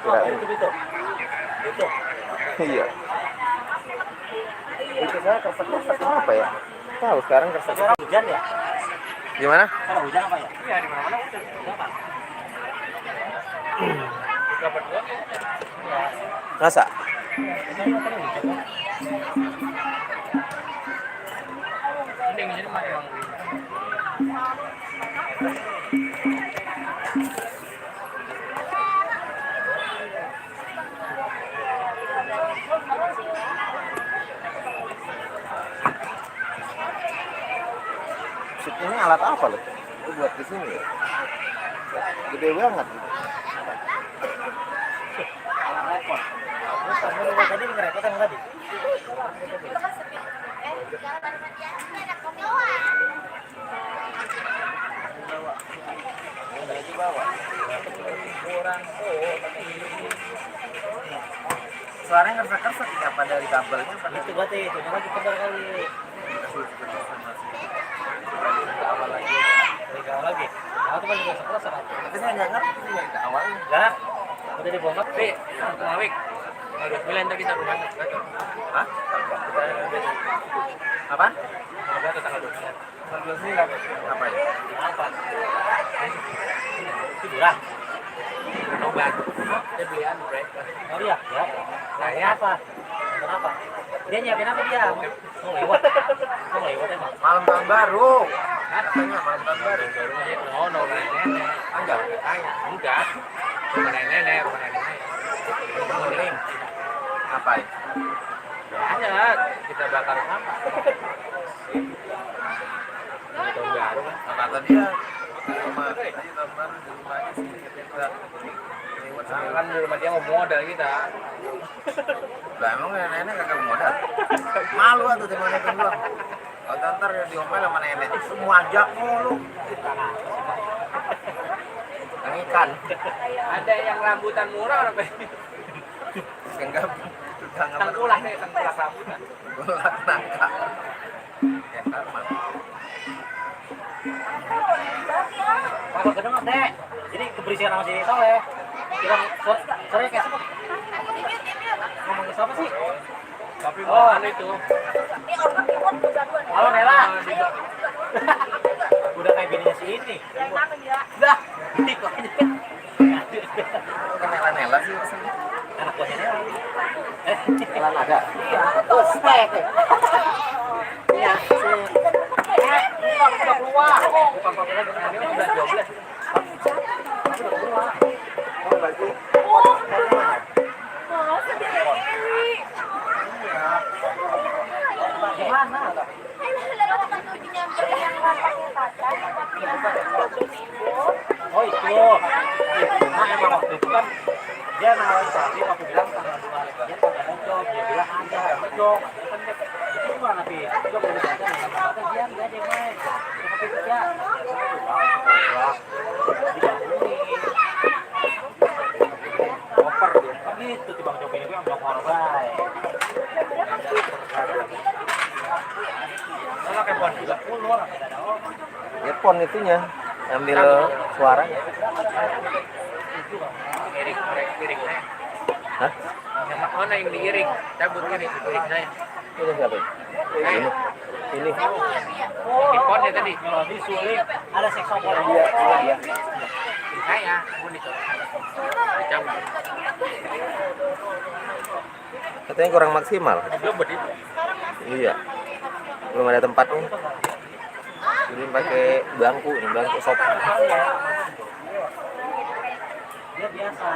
Kirain. Itu. Iya. Itu saya kersek-kersek apa ya? Tahu sekarang kersek. Hujan ya? Gimana? Kalau hujan apa ya? Iya, di mana-mana hujan. Apa? Masa? Ini alat apa loh? Itu buat di sini ya? Gede banget. Tadi ngerepotan tadi. Suaranya kersek-kersek apa dari kabelnya? Itu berarti itu lagi kendor kali. Dari awal lagi. Aku kan juga sekelas apa? Tapi saya nggak ngerti dari awalnya. Enggak. Udah dibongkar sih. Ngawik. Aduh, bilang tadi kita rumah. Hah? Apa? Ada tanggal 12. Tanggal 9. Apa ya? Apa? Tiduran. Nobar. Dia belian break. Oh iya, ya. Nah, apa? Kenapa? Dia nyiapin apa dia? Mau lewat. Mau lewat emang. Malam tahun baru. Katanya malam tahun baru. Oh, no, nenek. Enggak. Enggak. Bukan nenek, bukan nenek. Mengirim. Apa ya? Ada, kita bakar sampah. Tahun baru kan. Kata dia rumah tahun baru di rumahnya sih kita lewat Kan di rumah dia mau modal kita. lah emang nenek kagak modal. Malu atuh di mana kan doang. Kalau ntar ya diomel sama nenek semua ajak mulu. Yang ikan. Ada yang rambutan murah apa? Enggak Tengkulak nih, tengkulak rambutan. Golak nangka. Enak mah. Kalau kedeng teh, jadi keberisian sama si Soleh. Kita sore kayak apa? Ngomongin siapa sih? Tapi anu itu. Halo Nela. Udah kayak bininya si ini. Dah, ini kok ini. Bukan Nela sih maksudnya. Anak buahnya Nela. Nela ada. Iya, terus stek. Iya, udah keluar. Bukan pakai lagi, ini udah 12. Udah keluar. Oh, lagi. Gimana? Oh itu. Nah emang waktu itu kan dia nawarin sapi, aku bilang tanggal 2 dia kagak ngejok, dia bilang ada ngejok. Itu gimana Pi? Ngejok dari badan, dia enggak dia main. Tapi kerja. Koper dia. Kan gitu si Bang Jopi ini gue yang bilang korban. Kalau kayak pon juga keluar ada orang. Ya pon itunya ambil suaranya. Iring saya. Hah? Yang mana yang diiring? Cabut iring saya. Ini siapa? Ini. Ipon ya tadi. Di suling ada seksopon. Iya, iya. Saya, dicabut. Katanya kurang maksimal. Belum itu. Iya. Belum ada tempatnya. Jadi pakai bangku, nih bangku sofa. Dia biasa.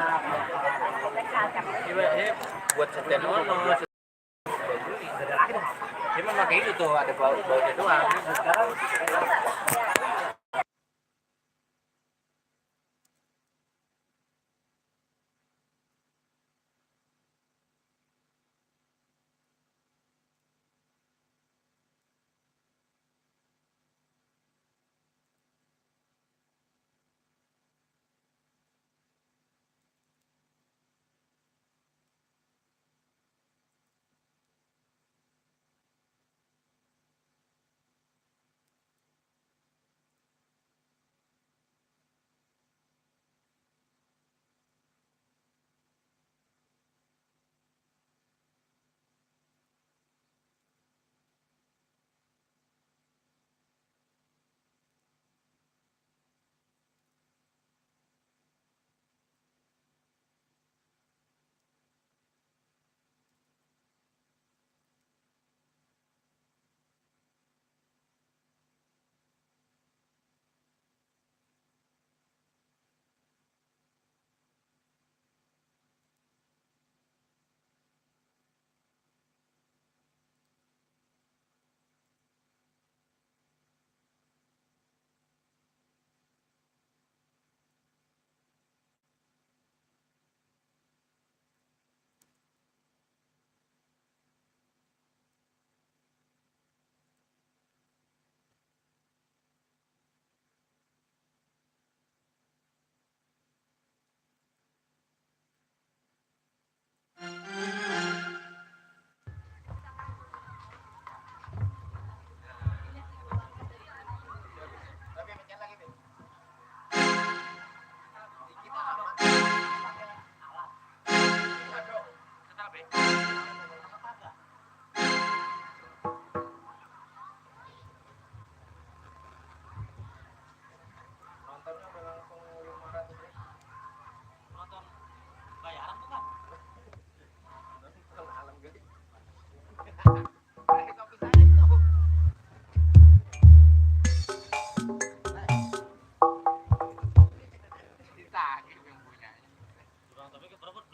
Ini buat setel ono. Dia memang kayak gitu tuh, ada bau-baunya doang. Sekarang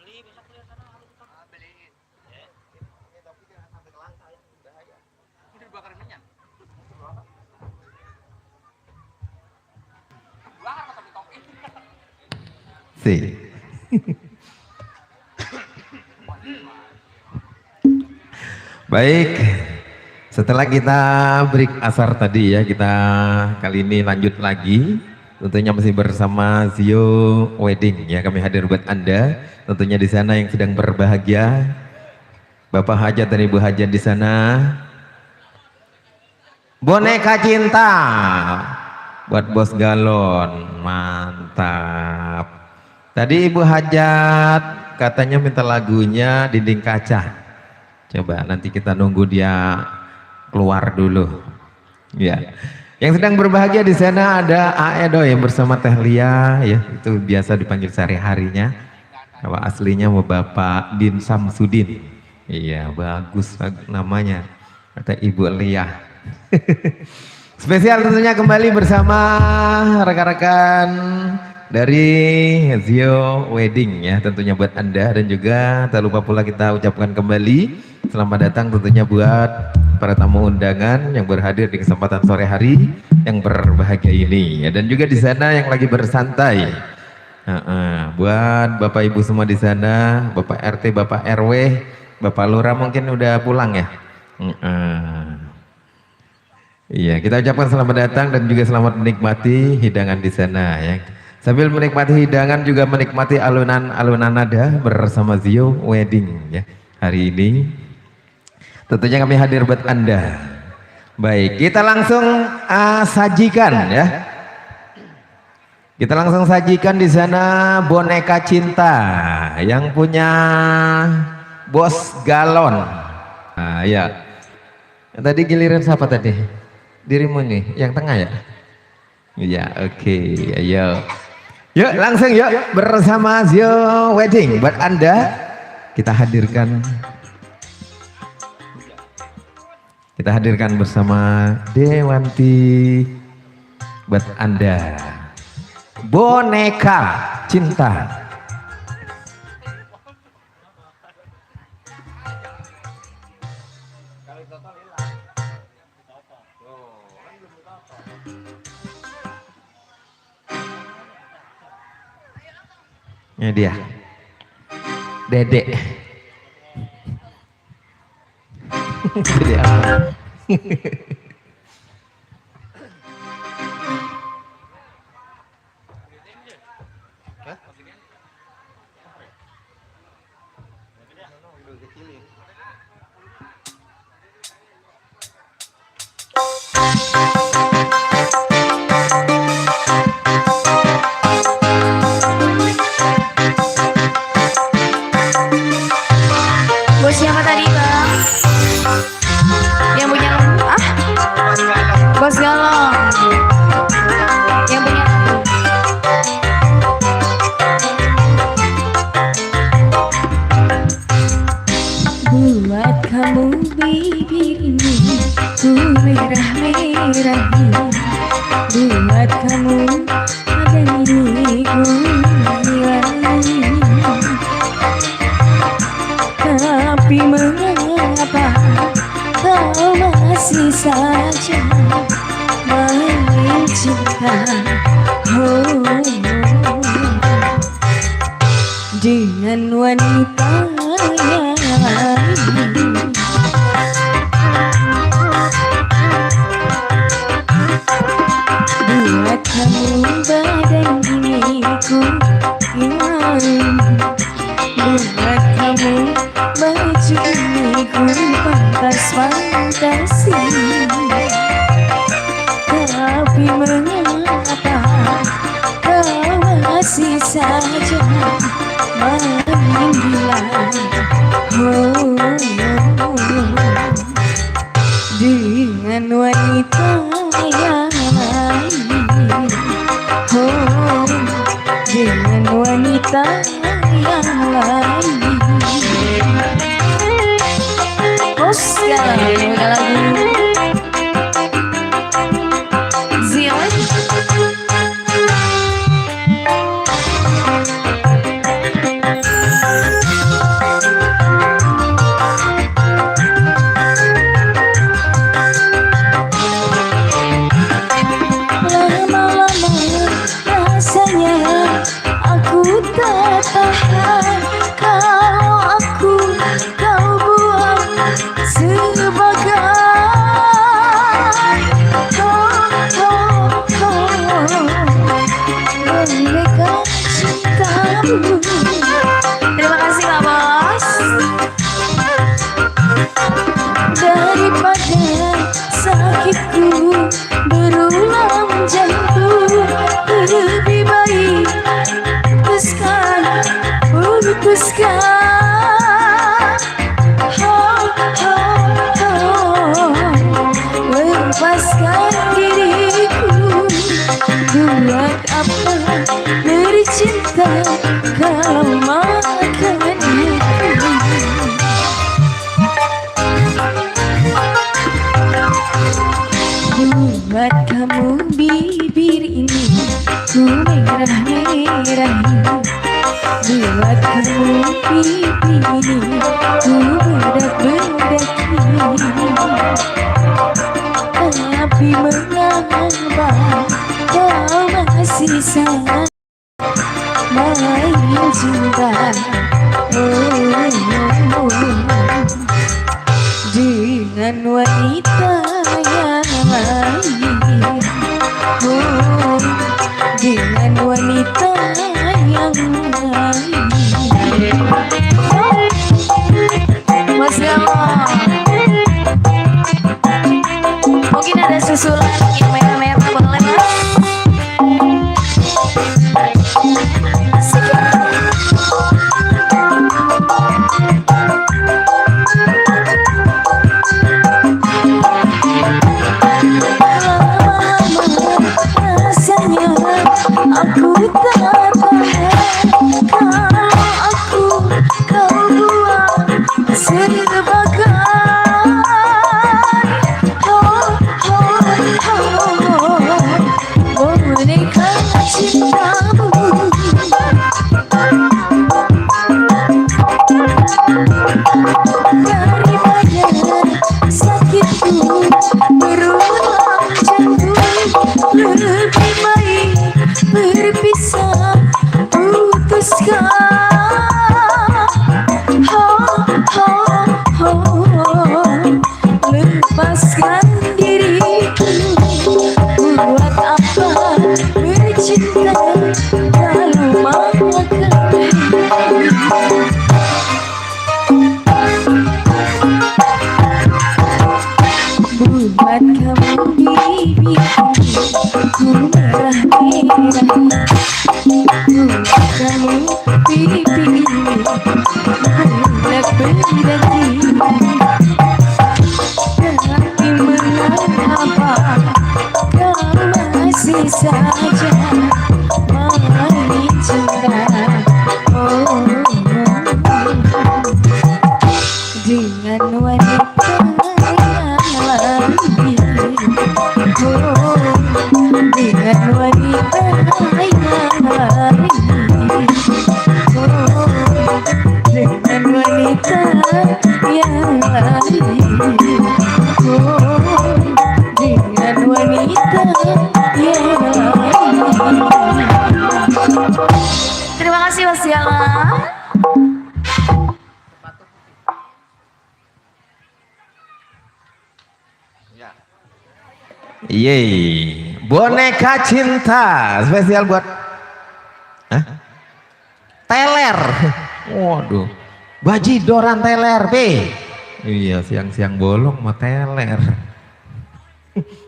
beli besok beli sana ada tukang. Beliin. Ya. Ini tapi jangan sampai ke lantai ya, bahaya. Ini dibakarin minyak. Bakar tapi topi. Si. Baik, setelah kita break asar tadi ya, kita kali ini lanjut lagi. Tentunya masih bersama Zio Wedding ya, kami hadir buat Anda. Tentunya di sana yang sedang berbahagia, Bapak Hajat dan Ibu Hajat di sana. Boneka cinta buat Bos Galon, mantap. Tadi Ibu Hajat katanya minta lagunya Dinding Kaca. Coba nanti kita nunggu dia keluar dulu. Ya. Yang sedang berbahagia di sana ada Aedo yang bersama Teh Lia ya, itu biasa dipanggil sehari-harinya. Kalau aslinya mau Bapak Din Samsudin. Iya, bagus namanya. Kata Ibu Lia. Spesial tentunya kembali bersama rekan-rekan dari Zio Wedding ya, tentunya buat Anda, dan juga tak lupa pula kita ucapkan kembali selamat datang tentunya buat para tamu undangan yang berhadir di kesempatan sore hari yang berbahagia ini ya, dan juga di sana yang lagi bersantai. Buat Bapak Ibu semua di sana, Bapak RT, Bapak RW, Bapak Lurah mungkin udah pulang ya. Iya, kita ucapkan selamat datang dan juga selamat menikmati hidangan di sana ya. Sambil menikmati hidangan juga menikmati alunan-alunan nada bersama Zio Wedding ya. Hari ini tentunya kami hadir buat Anda. Baik, kita langsung sajikan ya. Kita langsung sajikan di sana boneka cinta yang punya Bos Galon. Nah, ya. Tadi giliran siapa tadi? Dirimu nih, yang tengah ya? Iya, oke, ayo. Yuk langsung yuk bersama Zio Wedding buat Anda kita hadirkan bersama Dewanti buat Anda boneka cinta. Ini dia Dedek. Dedek apa? Bos siapa tadi bang? Yang punya Bos Galon. Yang punya buat kamu bibirmu ku merah-merahi, buat kamu ada diriku nilai. Tapi mengapa kau masih saja main cinta dengan wanita yang lain? Buat kamu badan diriku hilang, buat kamu baju miku pantas fantasi. Tapi mengapa kau masih saja main gila dengan wanita yang lain, dengan wanita yang lain. Bos Galon udah lagu Zio. tahan kalau aku kau buang sebagai boneka cintamu. Terima kasih Kak Bos. Daripada sakitku berulang jantung, lebih baik putuskan lepaskan diriku. Buat apa bercinta kalau makan hati? Buat kamu bibir ini ku merah-merahi, buat kamu pipi ini ku bedak-bedaki. Tapi mengapa kau masih sangat main cinta? Dengan wanita yang lain, dengan wanita yang lain. Mas Gamal, mungkin ada susulan yang merah-merah, boleh Mas? Rasanya aku tak tahan kalau aku kau buang sebagai boneka cintamu. Daripada sakitku berulang jantung, lebih baik berpisah, putuskan lepaskan diriku. Buat apa bercinta kalau makan hati? Buat kamu bibir ku merah-merah, buat kamu pipi ini bedak-bedaki. Tapi mengapa kau masih saja main cinta? Dengan wanita yang lain, dengan wanita yang lain, dengan wanita yang lain, dengan wanita yang lain. Terima kasih Mas Galang. Yeay, boneka cinta spesial buat teler. Waduh, bajidoran teler P. Iya, siang-siang bolong mau teler.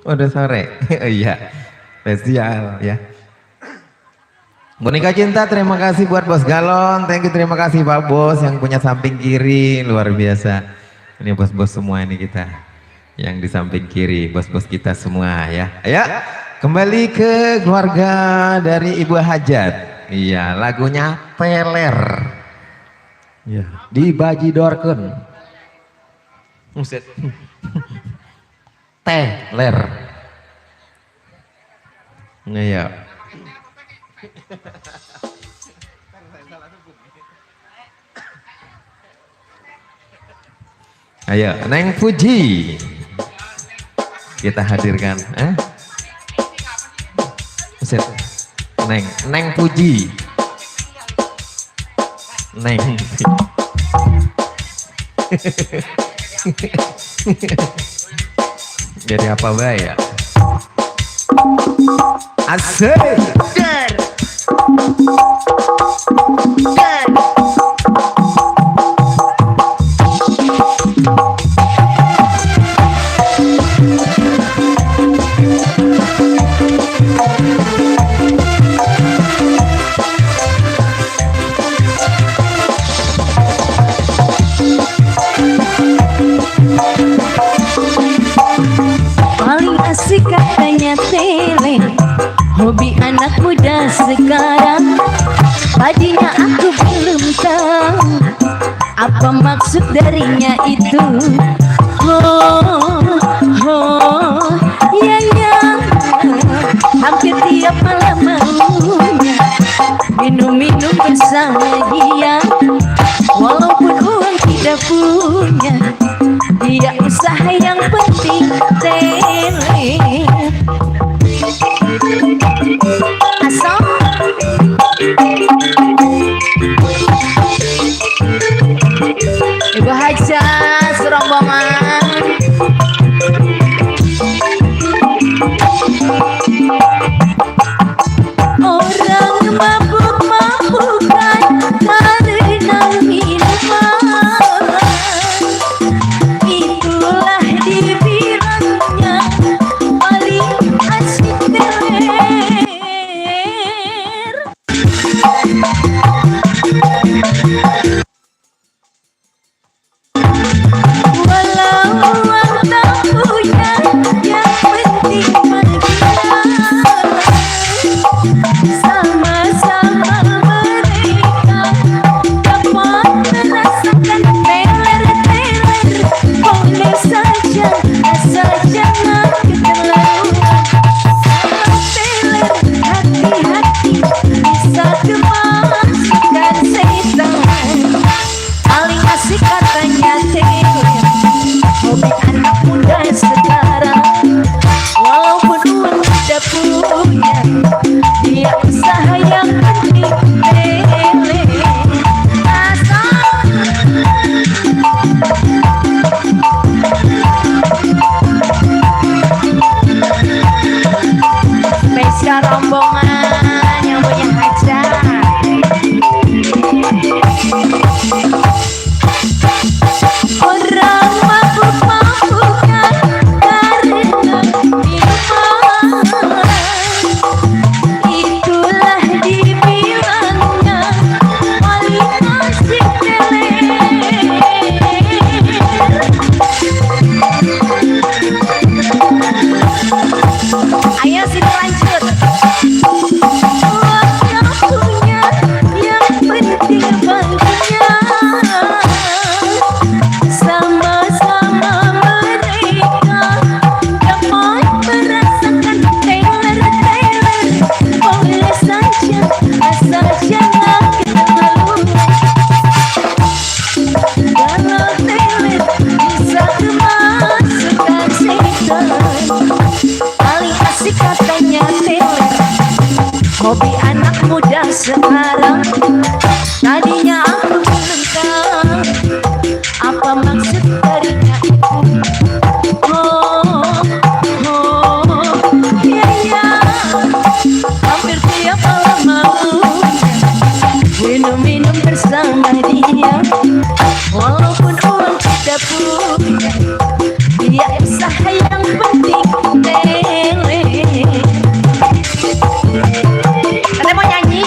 Udah sore. Iya, spesial ya. Boneka cinta, terima kasih buat Bos Galon. Thank you, terima kasih Pak Bos yang punya samping kiri, luar biasa. Ini bos-bos semua ini kita. Yang di samping kiri, bos-bos kita semua ya. Ayo, kembali ke keluarga dari Ibu Hajat. Iya, lagunya teler. Ya, dibajidorkeun. Muset. Teler. Nah, ya. Ayo, Neng Puji. Kita hadirkan, Buset. Neng Puji. Neng. Jadi apa bae ya? Asik. Der. Der. Paling asik katanya tele, hobi anak muda sekarang. Tadinya aku belum tahu apa maksud darinya itu. Oh, oh, ya ya, hampir tiap malam maunya minum-minum bersama dia. Walaupun uang tidak punya, dia usaha yang penting tele. Asal Ibu Haja serombongan. Orang mabuk-mabukan karena minuman, itulah dibilangnya paling asik teler. Walau uang tak punya, yang penting bahagia. Sama-sama mereka dapat merasakan teler-teler. Boleh saja asal jangan keterlaluan. Kalau teler hati-hati, bisa kemasukan setan. Paling asik katanya teler, hobi anak muda sekarang. Walaupun uang tidak punya, dia usaha yang penting tele. Asal spesial rombongan yang punya hajat. Orang mabuk-mabukan karena minuman, itulah dibilangnya paling asik teler. Ayo sini lanjut. Uang yang punya, yang penting bahagia. Sama-sama mereka dapat merasakan teler-teler. Boleh saja asal jangan keterlaluan. Kalau teler bisa kemasukan setan. Paling asik katanya teler, hobi anak muda sekarang. Tadinya aku belum tahu apa maksud darinya itu. Oh, oh, ya ya, hampir tiap malam maunya minum-minum bersama dia. Walaupun uang tidak punya, dia usaha yang penting tele. Katanya mau nyanyi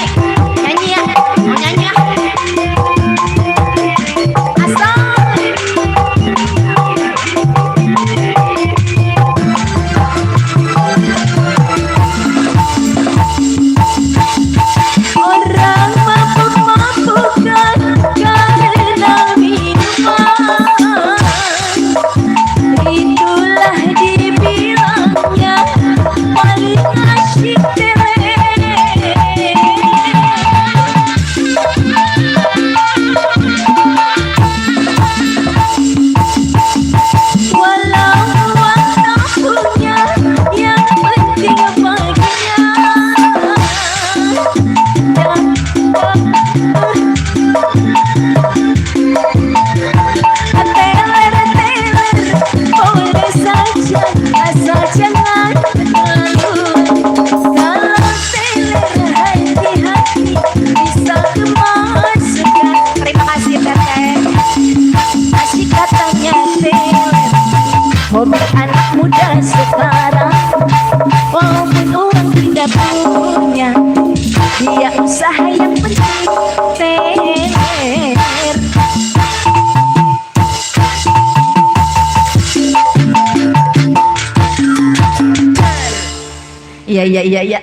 iya.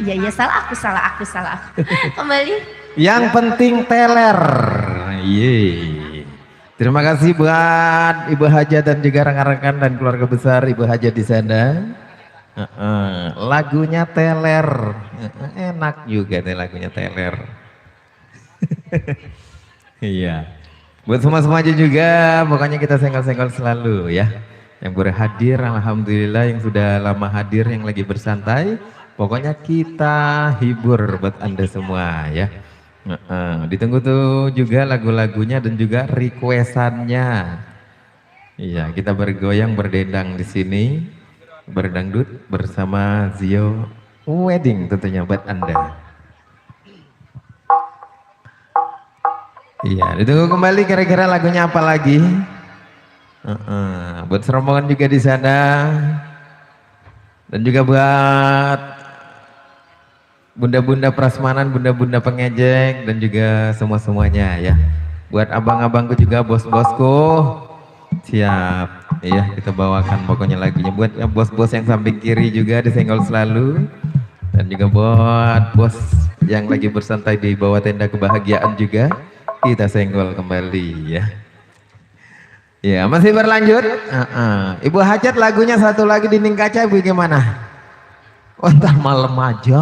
Iya, salah aku. Kembali. Yang penting teler. Yeay. Terima kasih buat Ibu Haja dan juga rekan-rekan dan keluarga besar Ibu Haja di sana. Lagunya teler. Enak juga nih lagunya teler. Iya. Buat semua-semuanya juga, pokoknya kita senggol-senggol selalu ya. Yang berhadir, alhamdulillah, yang sudah lama hadir, yang lagi bersantai, pokoknya kita hibur buat Anda semua ya. Ditunggu tuh juga lagu-lagunya dan juga requestannya. Iya, kita bergoyang berdendang di sini, berdangdut bersama Zio Wedding tentunya buat Anda. Iya, ditunggu kembali kira-kira lagunya apa lagi? Buat serombongan juga di sana, dan juga buat bunda-bunda prasmanan, bunda-bunda pengejek, dan juga semua-semuanya ya. Buat abang-abangku juga, bos-bosku, siap. Iya, kita bawakan pokoknya lagunya. Buat bos-bos yang samping kiri juga disenggol selalu, dan juga buat bos yang lagi bersantai di bawah tenda kebahagiaan juga, kita senggol kembali ya. Ya, masih berlanjut. Ibu Hajat lagunya satu lagi dinding kaca, Ibu gimana? Oh, ntar malam aja.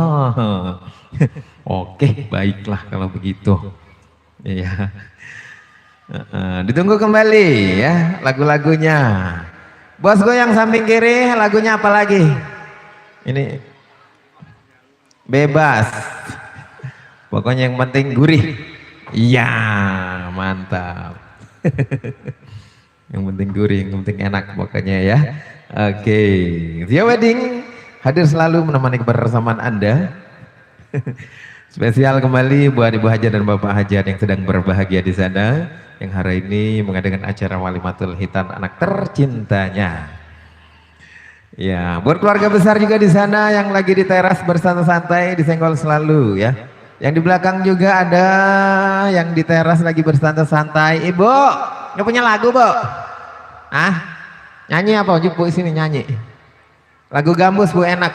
Oke, baiklah kalau begitu. Iya. Ditunggu kembali ya lagu-lagunya. Bos gue yang samping kiri, lagunya apa lagi? Ini bebas. Pokoknya yang penting gurih. Iya, mantap. Yang penting gurih, yang penting enak pokoknya ya. Oke, Zio Wedding hadir selalu menemani kebersamaan Anda. Spesial kembali buat Ibu Haja dan Bapak Haja yang sedang berbahagia di sana, yang hari ini mengadakan acara Walimatul Hitan anak tercintanya. Ya, buat keluarga besar juga di sana yang lagi di teras bersantai-santai, disenggol selalu ya. Yang di belakang juga ada yang di teras lagi bersantai-santai. Ibu, nggak punya lagu, Bu? Nyanyi apa? Bu sini nyanyi. Lagu gambus, Bu, enak.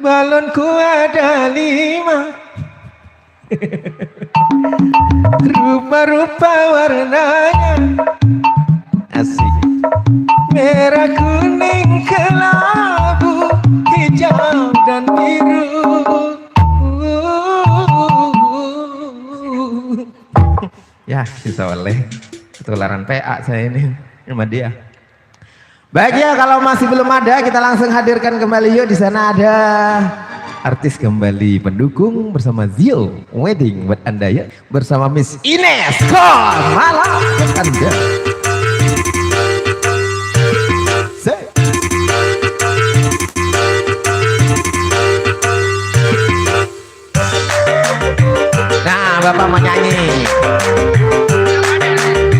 Balonku ada 5. Rupa-rupa warnanya. Asik. Merah, kuning, kelabu, hijau dan biru. Ya, bisa oleh ketularan PA saya ini sama dia. Baik ya, kalau masih belum ada kita langsung hadirkan kembali yuk. Di sana ada artis kembali pendukung bersama Zio Wedding buat Anda ya, bersama Miss Ines Malam Anda. Nah, Bapak mau nyanyi.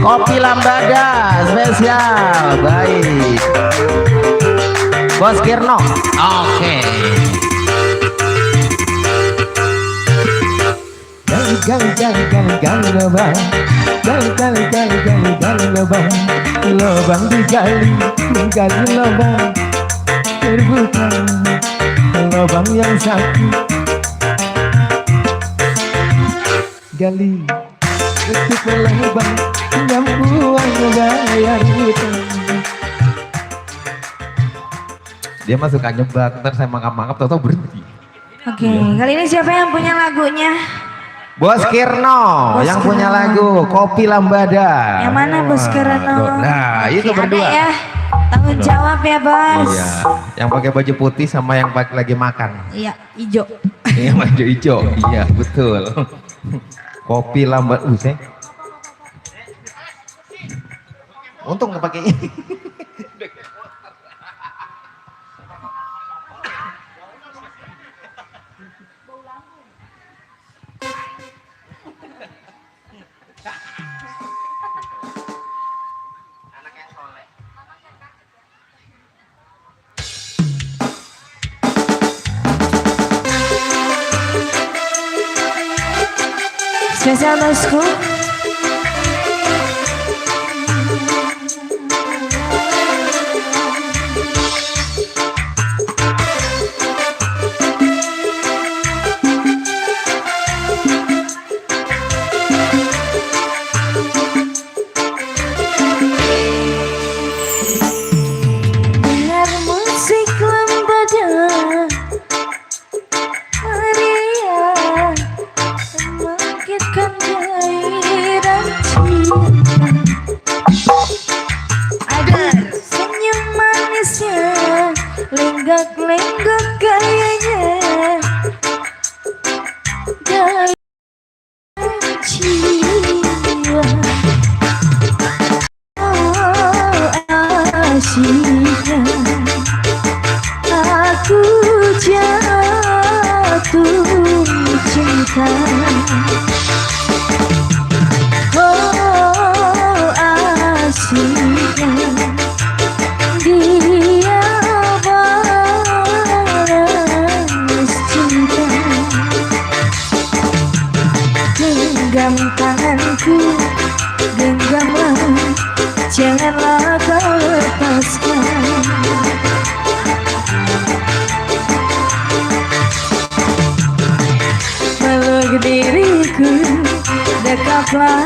Kopi Lambada spesial, baik. Bos Kirno, oke. Gali lubang, gali lubang, lubang digali lubang, terbuka lubang yang sakit. Gali tutup lubang yang buang bayar hutang. Dia masuk suka nyebak, ntar saya mangap-mangap tau-tau berhenti. Oke, kali ini siapa yang punya lagunya? Bos Kirno yang punya lagu Kopi Lambada. Yang mana Bos Kirno? Nah, itu Oke, berdua. ada ya. Tanggung jawab ya, Bos. Iya, yang pakai baju putih sama yang lagi makan. Iya, hijau. Iya, baju hijau. Iya, betul. Kopi Lambada. Saya untung nggak pakai ini. Spesial bosku. diriku, genggamlah, janganlah kau lepaskan. Peluk diriku, dekaplah,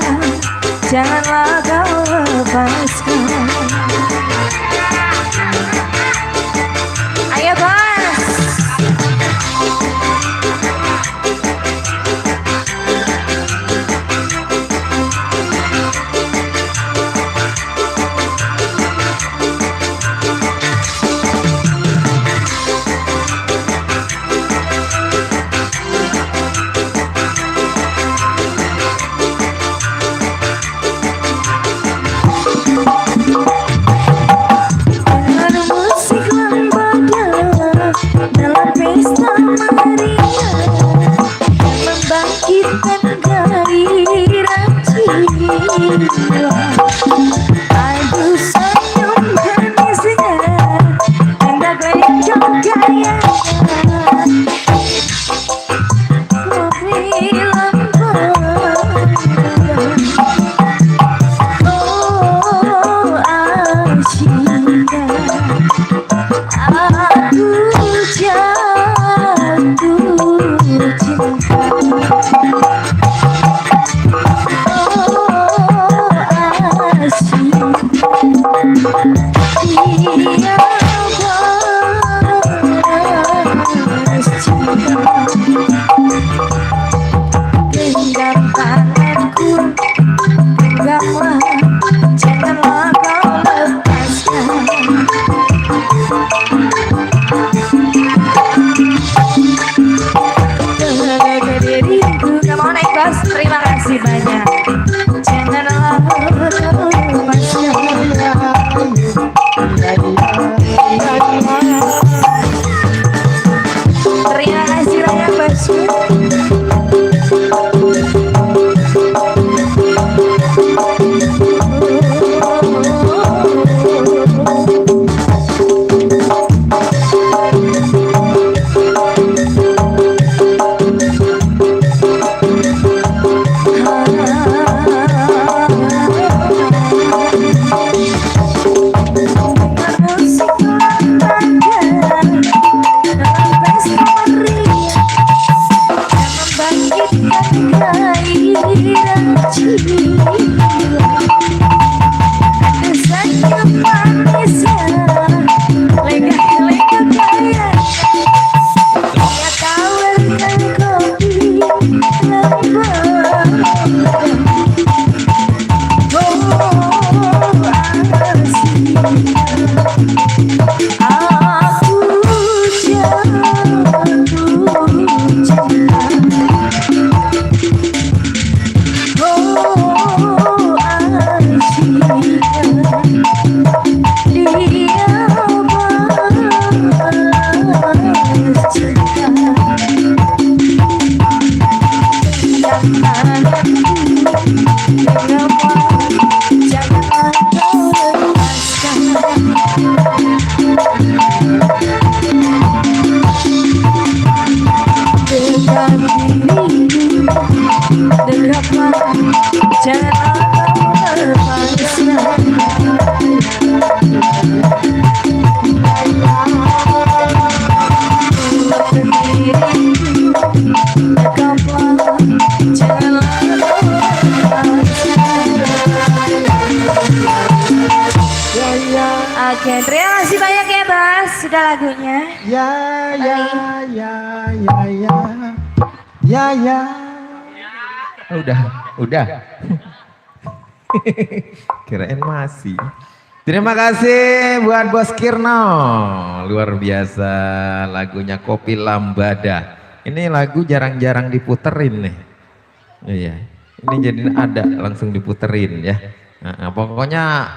janganlah kau lepaskan. Ayo bos. Dalam pesta meriah membangkitkan gairah jiwa. Aduh senyum manisnya hendak lenyap gayanya. Kopi lampuan, oh Asyika, aku jatuh cinta. Oh Asyika, dia balas cinta. Genggam tanganku, genggamlah, janganlah kau lepaskan. Jaga diriku, gak mau naik bos, terima kasih banyak. Janganlah kau lepaskan. Terima kasih banyak bosku. Oke, terima kasih banyak ya Bas, sudah lagunya. Ya ya ya ya ya ya ya. Udah. Kirain masih. Terima kasih buat Bos Kirno, luar biasa lagunya Kopi Lambada. Ini lagu jarang-jarang diputerin nih. Iya, ini jadi ada langsung diputerin ya. Nah, pokoknya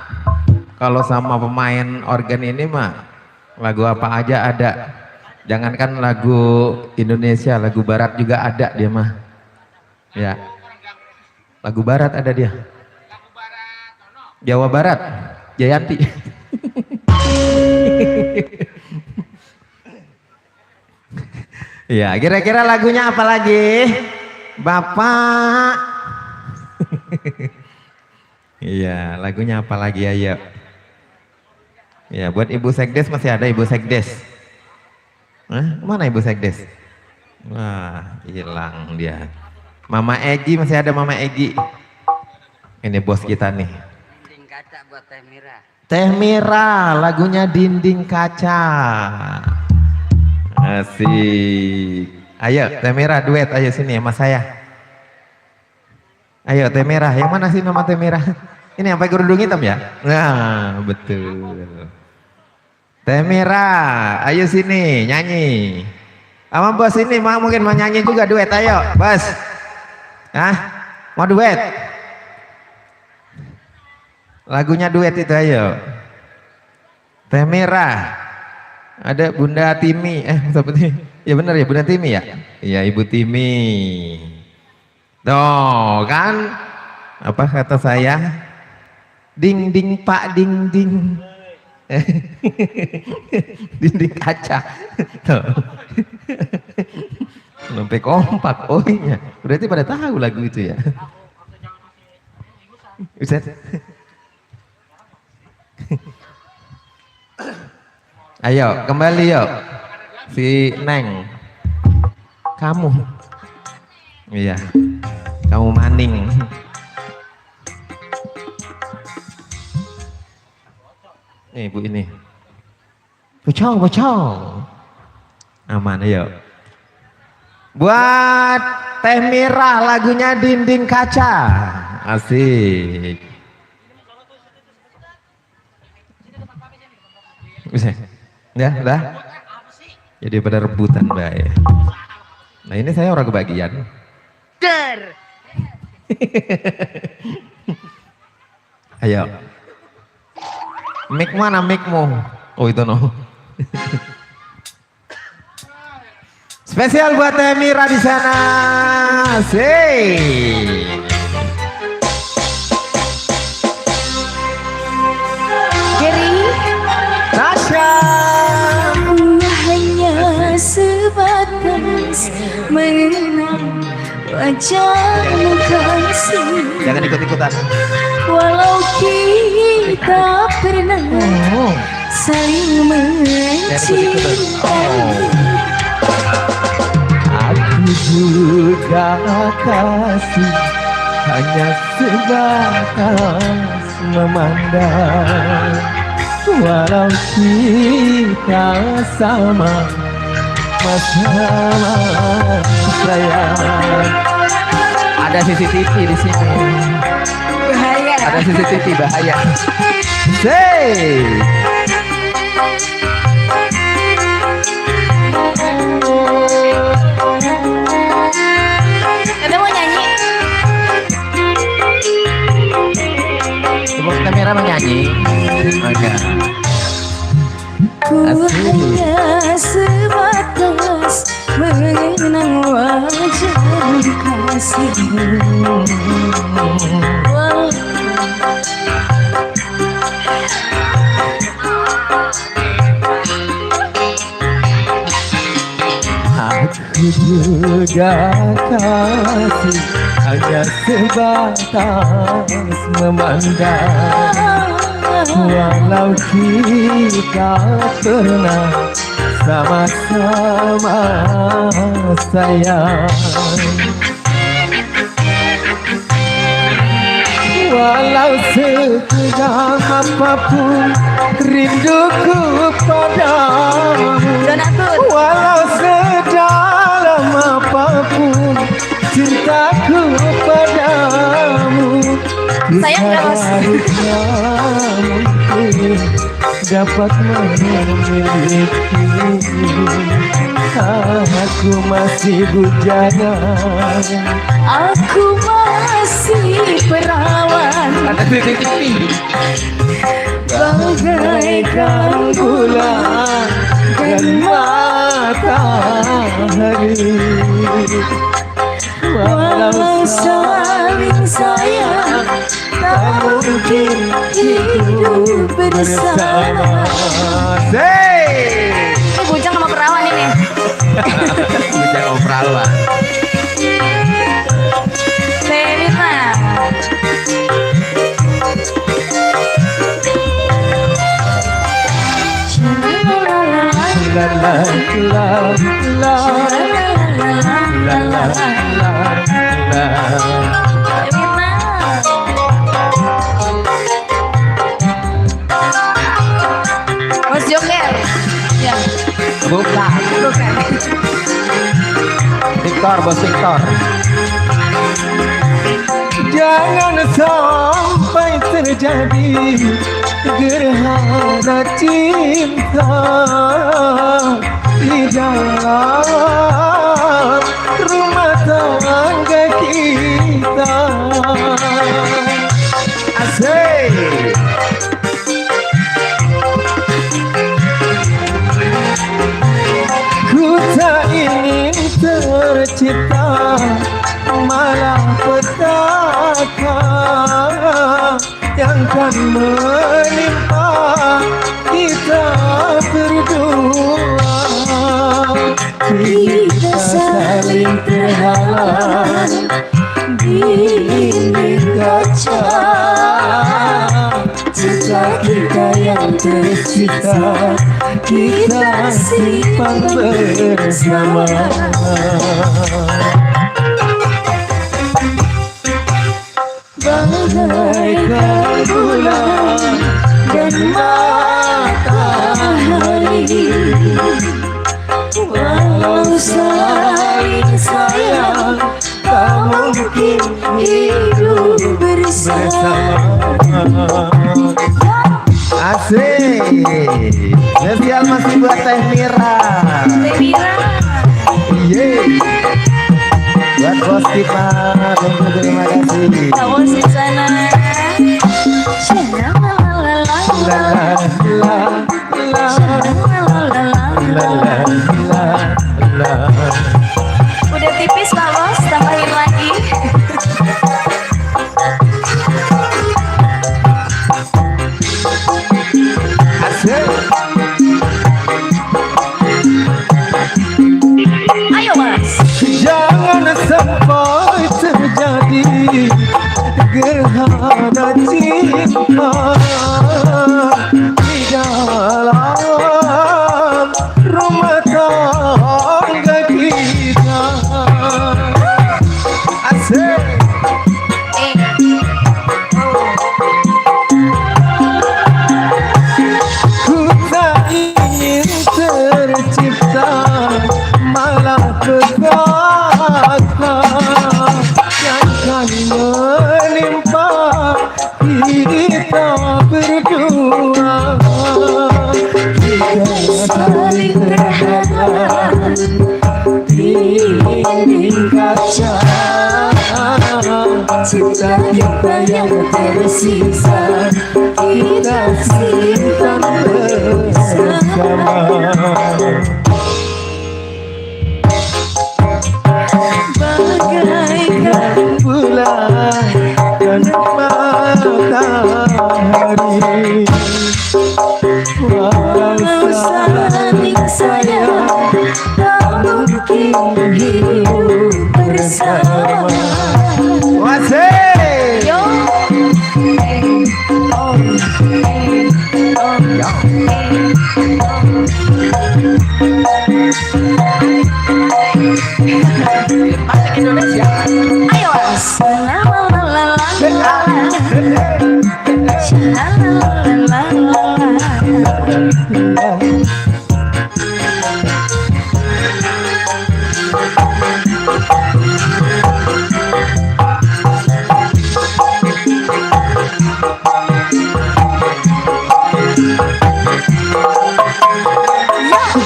kalau sama pemain organ ini mah lagu apa aja ada. Jangankan lagu Indonesia, lagu Barat juga ada dia mah. Ya, lagu Barat ada dia. Jawa Barat, Jayanti. Ya, kira-kira lagunya apa lagi, Bapak? Iya, lagunya apa lagi ayo? Ya, buat Ibu Sekdes masih ada Ibu Sekdes. Hah? Mana Ibu Sekdes? Wah, hilang dia. Mama Egi masih ada Mama Egi. Ini bos kita nih. Dinding kaca buat Teh Mira. Teh Mira, lagunya Dinding Kaca. Asik. Ayo Teh Mira duet, ayo sini sama saya. Ayo Teh Mira, yang mana sih nama Teh Mira? Ini yang pakai kerudung hitam ya? Nah, betul. Teh Mira, ayo sini nyanyi. Sama bos ini mungkin mau nyanyi juga duet, ayo bos. Hah? Mau duet? Lagunya duet itu ayo. Teh Mira. Ada Bunda Timi. Seperti ya benar ya Bunda Timi ya? Iya Ibu Timi. Tuh kan? Apa kata saya? Ding ding pak ding ding. Dinding kaca. Tuh. Sampai kompak. Oh iya. Berarti pada tahu lagu itu ya. Ustaz. Ayo kembali yuk si Neng, kamu, iya, kamu maning. Nih Bu ini, bocong, aman yuk. Buat Teh Mira lagunya Dinding Kaca, asik. Bisa. Ya, udah. Jadi pada rebutan baik. Nah ini saya orang kebagian. Der. Ayo. Mic mana micmu? Oh itu no. Spesial buat Teh Mira di sana. Sih. Tasya, hanya sebatas mengenang wajahmu kasih. jangan ikut-ikutan. Walau kita pernah saling mencintai, Aku juga kasih hanya sebatas memandang. Walau kita sama sayang. Ada CCTV di sini. bahaya. Ada CCTV bahaya. Say. Kita mau nyanyi. Coba kita merah menyanyi. Oke. Ku hanya sebatas mengenang wajah kasihmu. Aku juga kasih hanya sebatas memandang. Walau kita pernah sama-sama sayang. Walau setegang apapun rinduku padamu, walau sedalam apapun cintaku padamu, Sayang nggak, Mas? seharusnya mungkin dapat memiliki. Aku masih bujana, Aku masih perawan, ada titik-titik bagaikan bulan dan matahari. walau saling sayang, tak mungkin hidup bersama. Hey! Ini bujang sama perawan ini. Bujang sama perawan. Teh Mira. Mas Joker. Ya. Bukan. Bukan. Victor, Bos Victor. Jangan sampai terjadi gerhana cinta di dalam rumah tangga kita. Asik. Ku tak ingin tercipta malapetaka yang kan menimpa kita berdua. Kita saling terhalang di dinding kaca. Cinta kita yang tercipta kita simpan bersama. Bagaikan bulan dan matahari, walau saling sayang tak mungkin hidup bersama. Asik. Spesial masih buat Teh Mira. Teh Mira. Yeay. Buat bos kita, terima kasih. Pak Bos di sana. Udah tipis Pak Bos, tambahin lagi. Ayo Mas. Jangan sampai terjadi gerhana cinta di dalam rumah tangga kita. Asik. Ku tak ingin tercipta malapetaka yang kan menimpa kita berdua. Kita saling terhalang di dinding kaca. Cinta kita yang tersisa kita simpan bersama. Bagaikan bulan dan matahari, walau saling sayang tak mungkin hidup bersama. Wasik. Yo. Masak Indonesia. Ayo Mas.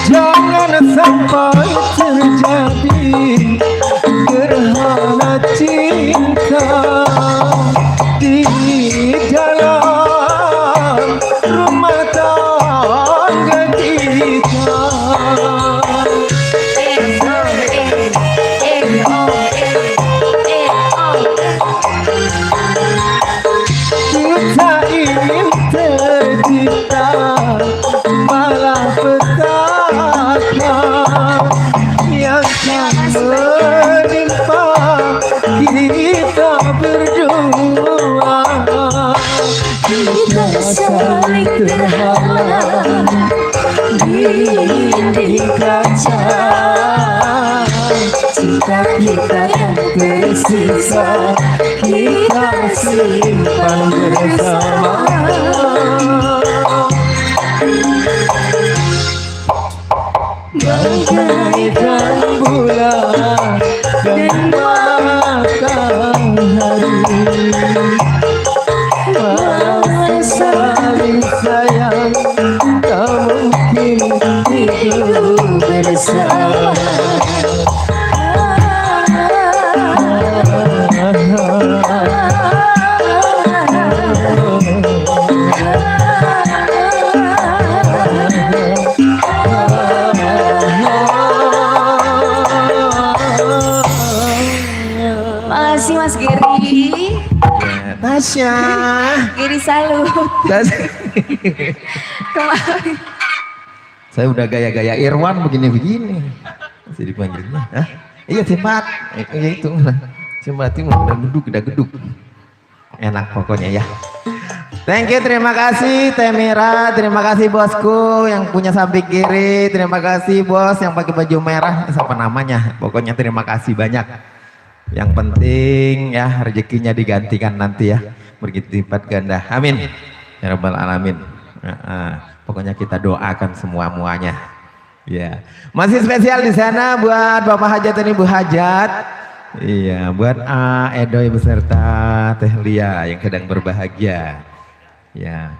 Jangan sampai terjadi gerhana cinta di dalam rumah tangga kita. Kita ingin tercipta malapetaka yang kan menimpa kita berdua. Kita saling terhalang di dinding kaca, cinta kita yang tersisa kita simpan bersama. Bagaikan bulan dan makan hari, walau saling sayang tak mungkin hidup bersama. Makasih Mas Giri. Tasya. Giri salut. Kemarin. Saya udah gaya-gaya Irwan begini-begini. Masih dipanggilnya. Hah? Iya Simpat. Iya itu. Simpat itu udah geduk. Enak pokoknya ya. Thank you, terima kasih Teh Mira, terima kasih bosku yang punya samping kiri, terima kasih bos yang pakai baju merah, siapa namanya? Pokoknya terima kasih banyak. Yang penting ya rezekinya digantikan nanti ya, berlipat ganda. Amin. Ya Rabbal Alamin. Pokoknya kita doakan semua-muanya. Ya. Masih spesial di sana buat Bapak Hajat dan Ibu Hajat. Iya, buat Edoy beserta Teh Lia yang sedang berbahagia. Ya.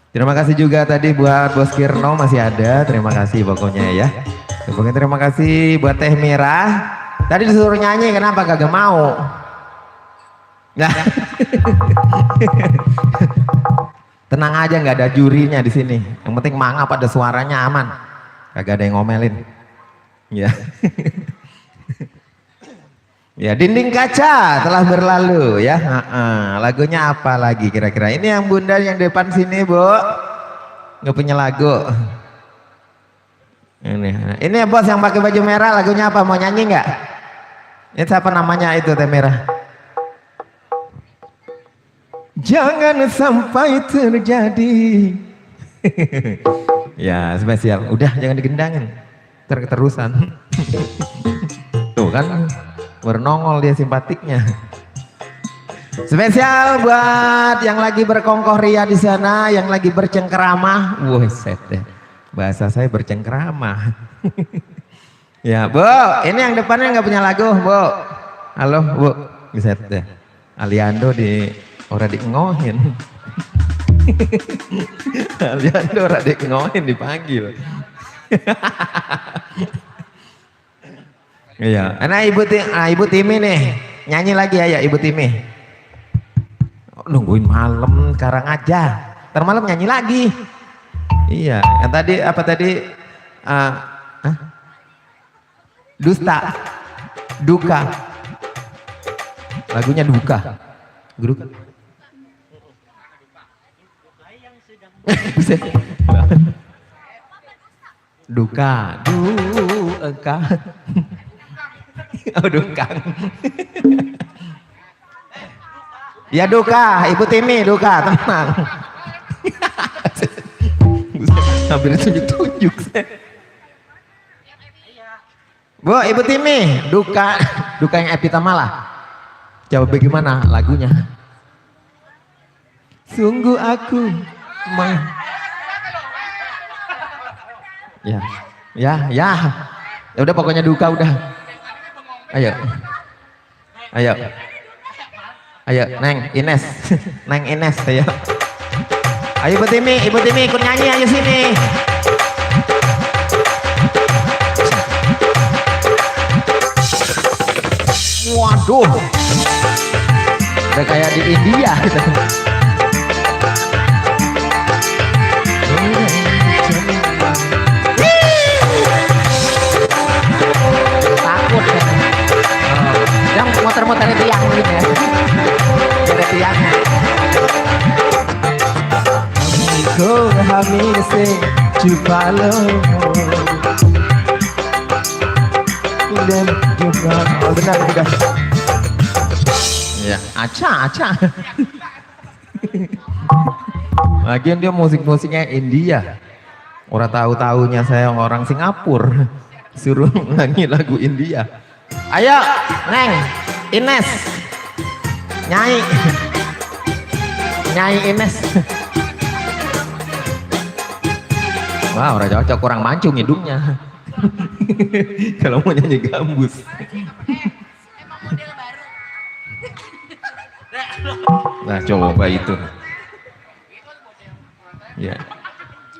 Terima kasih juga tadi buat Bos Kirno masih ada. Terima kasih pokoknya ya. Pokoknya terima kasih buat Teh Mira. Tadi disuruh nyanyi kenapa kagak mau? Nah. Tenang aja nggak ada jurinya di sini. Yang penting mangap ada suaranya aman. Kagak ada yang ngomelin. Ya. Ya, dinding kaca telah berlalu ya. Lagunya apa lagi kira-kira? Ini yang bunda yang depan sini, Bu. Nggak punya lagu. Ini bos yang pakai baju merah, lagunya apa? Mau nyanyi nggak? Ini siapa namanya itu Teh Merah? Jangan sampai terjadi. Ya spesial. Udah jangan digendangin. Terus-terusan. Tuh kan. Bernongol dia simpatiknya. Spesial buat yang lagi berkongkoh ria di sana, yang lagi bercengkerama. Wah, set deh. Bahasa saya bercengkerama. Ya, Bu, ini yang depannya nggak punya lagu, Bu. Halo, Bu. Set deh. Aliando di ora ngohin. Aliando ora ngohin dipanggil. Iya, nah Ibu Timi nih nyanyi lagi ya Ibu Timi. Nungguin malam sekarang aja, ntar malam nyanyi lagi. Iya, yang tadi apa tadi? Dusta, duka. Lagunya duka. Duka. Duka, duka. Oh dukang. Ya duka, Ibu Timi duka, tenang. Hampir tunjuk-tunjuk. Bu, Ibu Timi, duka yang Epitamala. Coba bagaimana lagunya? Sungguh aku Ya udah pokoknya duka udah. Ayo, Neng Ines, ayo. Ayo Ibu Timi ikut nyanyi ayo sini. Waduh, udah kayak di India. Takut ya. Yang muter-muter tiang gitu ya. Ada tiangnya. Amigo hamil se chupalo. Dan juga benar. Ya, aca. Lagian dia musik-musiknya India. Orang tahu-taunya saya orang Singapura. Suruh nyanyi lagu India. Ayo, Neng, Ines. Nyanyi. Nyanyi Ines. Wah, orang cocok, kurang mancung hidungnya. Kalau mau nyanyi gambus. Nah, coba itu. Ya.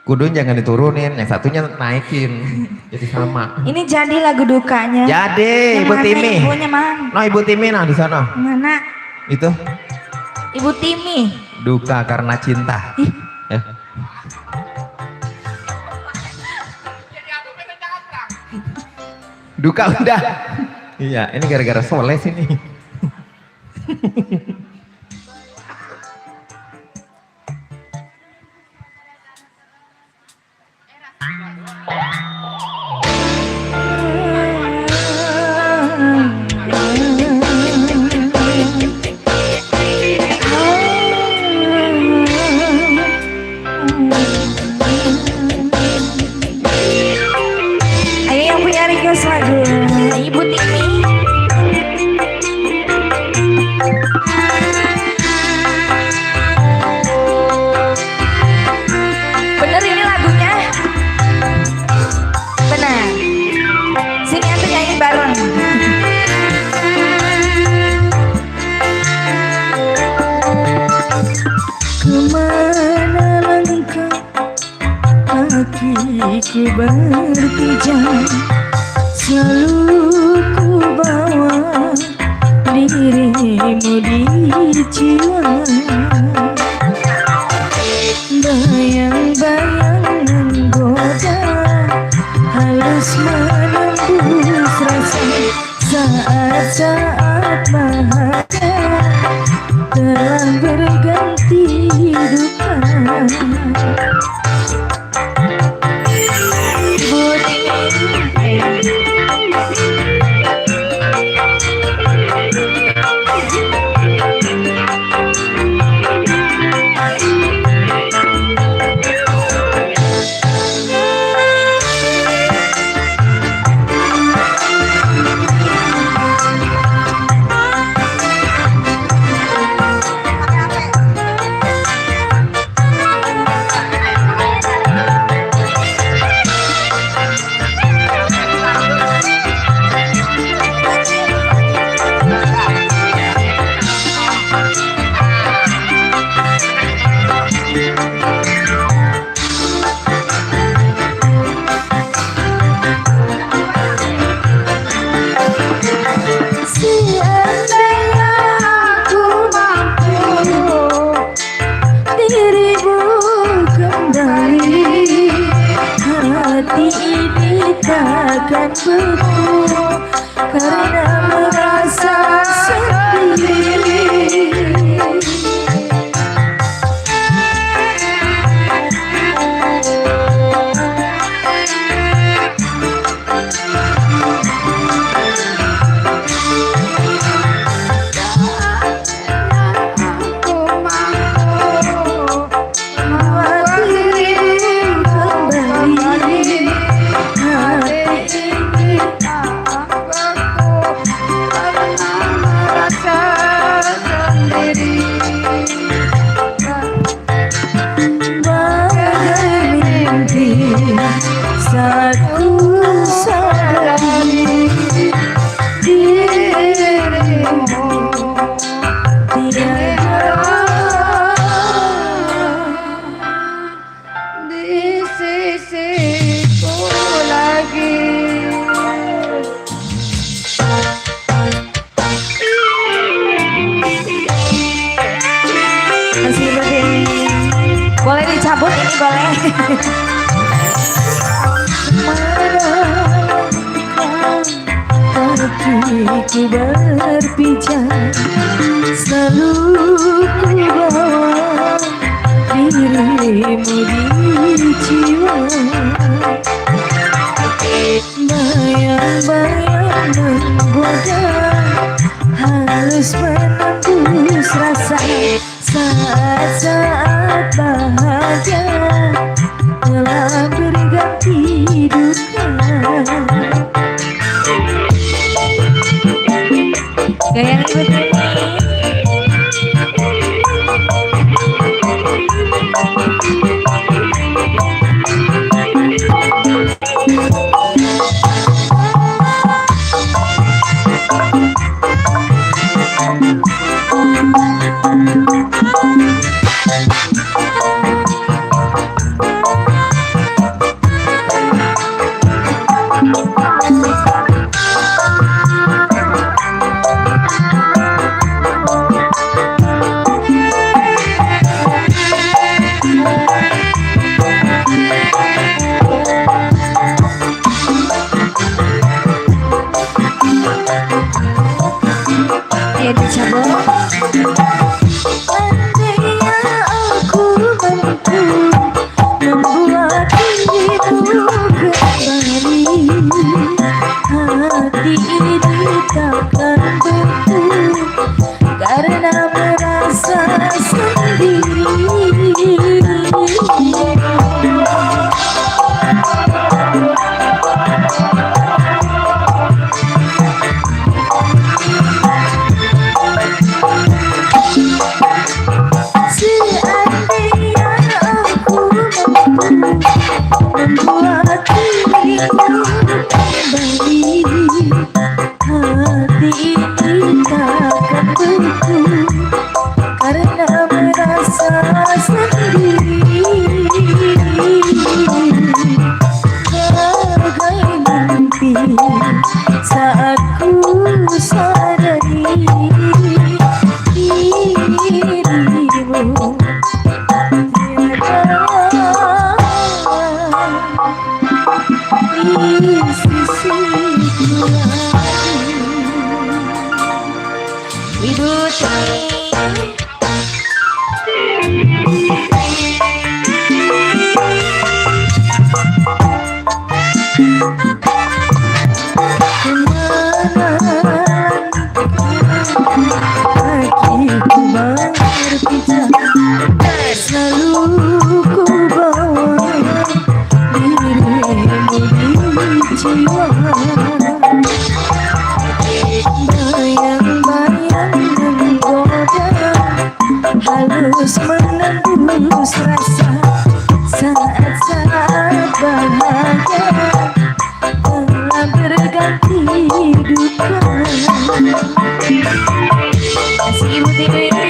Kudu jangan diturunin, yang satunya naikin. Jadi sama. Ini jadi lagu dukanya. Jadi, Yang Ibu mana Timi. Ibunya, Mang? No, Ibu Timi nah di sana. Mana? Itu Ibu Timi. duka karena cinta. Ih. Ya. Duka udah. Iya, ini gara-gara Soleh sini. Ayo yang punya request lagu Ibu Timi. Bener ini lagunya? Bener. Sini aku nyanyi bareng. Kemana langkah kakiku berpijak, selalu ku bawa dirimu di jiwa. Bayang-bayang menggoda, halus menembus rasa saat-saat bahagia telah berganti duka. Seandainya aku mampu dirimu kembali, hati ini takkan beku karena merasa sendiri. Satu sadari dirimu tiada di sisiku lagi. Masih begini, boleh dicabut ini boleh. Kakiku berpijak, selalu ku bawa dirimu di jiwa. Bayang-bayang menggoda, halus menembus rasa saat-saat bahagia telah beri merasa sendiri, bagai mimpi saat ku sadari dirimu tiada di sisiku lagi. Ibu Tini hatiku berpijak, selalu ku bawa dirimu di jiwa. Bayang-bayang menggoda, halus menembus rasa saat-saat bahagia telah berganti duka. Kasih Ibu Tini.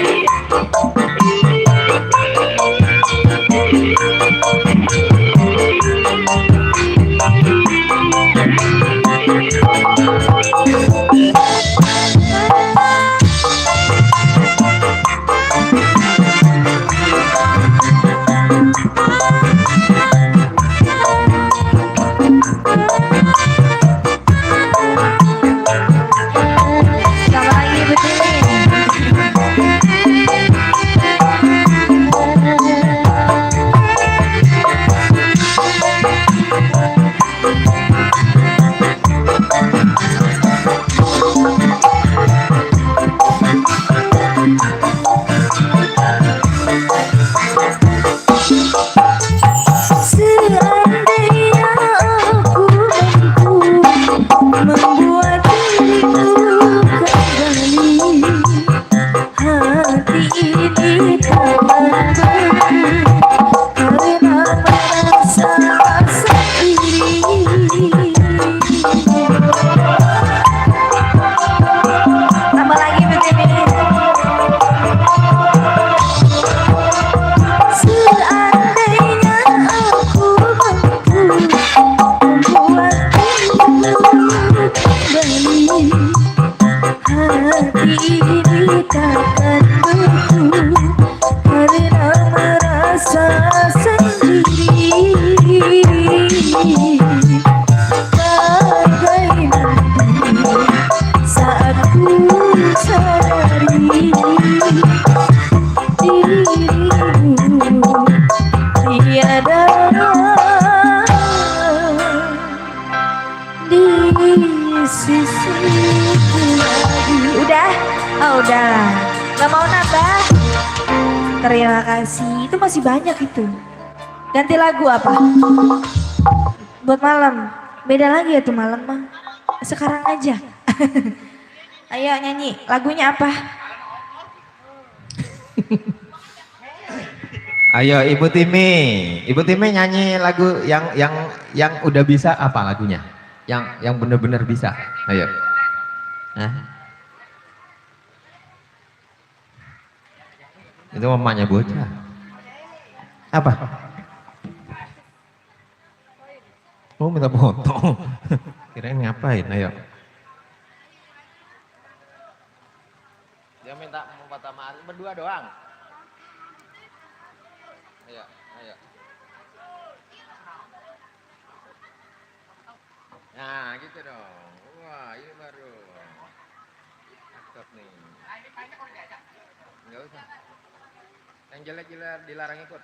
Sama lagi Ibu Tini. Seandainya aku mampu membuat diriku kembali, hati ini takkan karena merasa sendiri. Tambah lagi begini. Seandainya aku mampu membuat dirimu kembali, hati ini takkan beku karena merasa sendiri. Bagai nanti saat ku sadari dirimu tiada di sisiku lagi. Udah? Oh udah, gak mau nambah? Terima kasih, itu masih banyak itu. Ganti lagu apa? Buat malam, beda lagi ya tuh malam mah. Sekarang aja. Ayo nyanyi, lagunya apa? Ayo Ibu Timi. Ibu Timi nyanyi lagu yang udah bisa apa lagunya? Yang bener-bener bisa. Ayo. Hah? Itu mamanya bocah. Apa? Oh minta foto. Kirain ngapain? Ayo. Dia minta mau foto sama Ari berdua doang. Ayo, ayo. Nah, gitu dong. Wah, ini baru. Cakep nih. Enggak usah. Yang jelek-jelek dilarang ikut.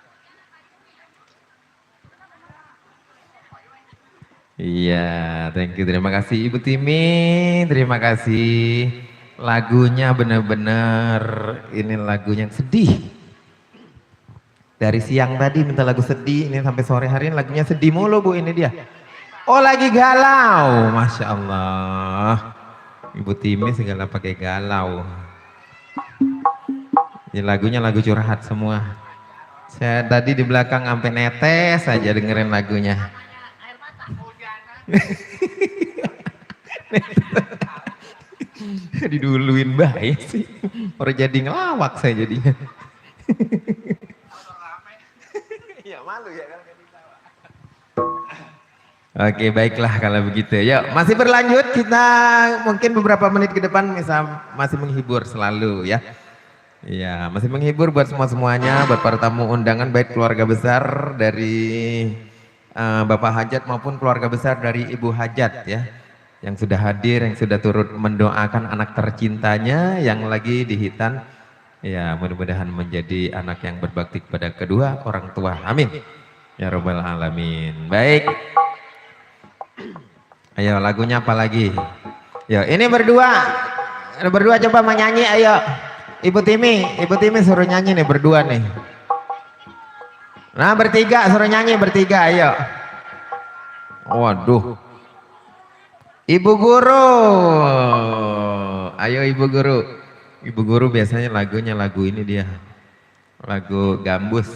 Iya, thank you. Terima kasih Ibu Timi. Terima kasih. Lagunya bener-bener ini lagunya sedih. Dari siang tadi minta lagu sedih, ini sampai sore hari ini lagunya sedih mulu Bu, ini dia. Oh lagi galau, Masya Allah. Ibu Timi segala pakai galau. Ini lagunya lagu curhat semua. Saya tadi di belakang sampai netes aja dengerin lagunya. Diduluin baik sih. Orang jadi ngelawak saya jadinya. Oke, baiklah kalau begitu. Yuk, masih berlanjut, kita mungkin beberapa menit ke depan masih menghibur selalu ya. Iya, masih menghibur buat semuanya, buat para tamu undangan baik keluarga besar dari Bapak Hajat maupun keluarga besar dari Ibu Hajat ya. Yang sudah hadir, yang sudah turut mendoakan anak tercintanya yang lagi di Hitan. Ya, mudah-mudahan menjadi anak yang berbakti kepada kedua orang tua. Amin. Ya Rabbal Alamin. Baik. Ayo lagunya apa lagi? Yo, ini berdua coba menyanyi. Ayo, Ibu Timi suruh nyanyi nih berdua nih. Nah bertiga suruh nyanyi bertiga. Ayo. Waduh. Ibu guru, ayo Ibu guru. Ibu guru biasanya lagunya lagu ini dia, lagu Gambus.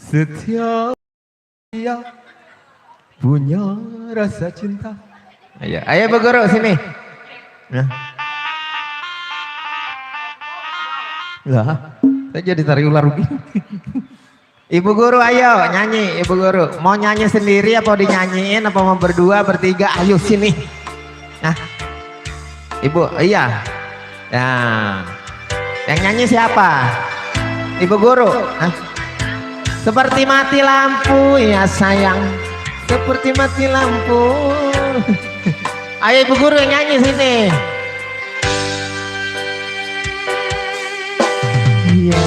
Setiap dia punya rasa cinta. Ayo Ibu guru sini. Nah. Lah, saya jadi tarik ular begini. Ibu guru ayo nyanyi, Ibu guru. Mau nyanyi sendiri apa dinyanyiin apa mau berdua, bertiga? Ayo sini. Nah. Ibu, iya. Nah. Yang nyanyi siapa? Ibu guru. Nah. Seperti mati lampu ya sayang. Seperti mati lampu. Ayo Ibu guru yang nyanyi sini. Iya.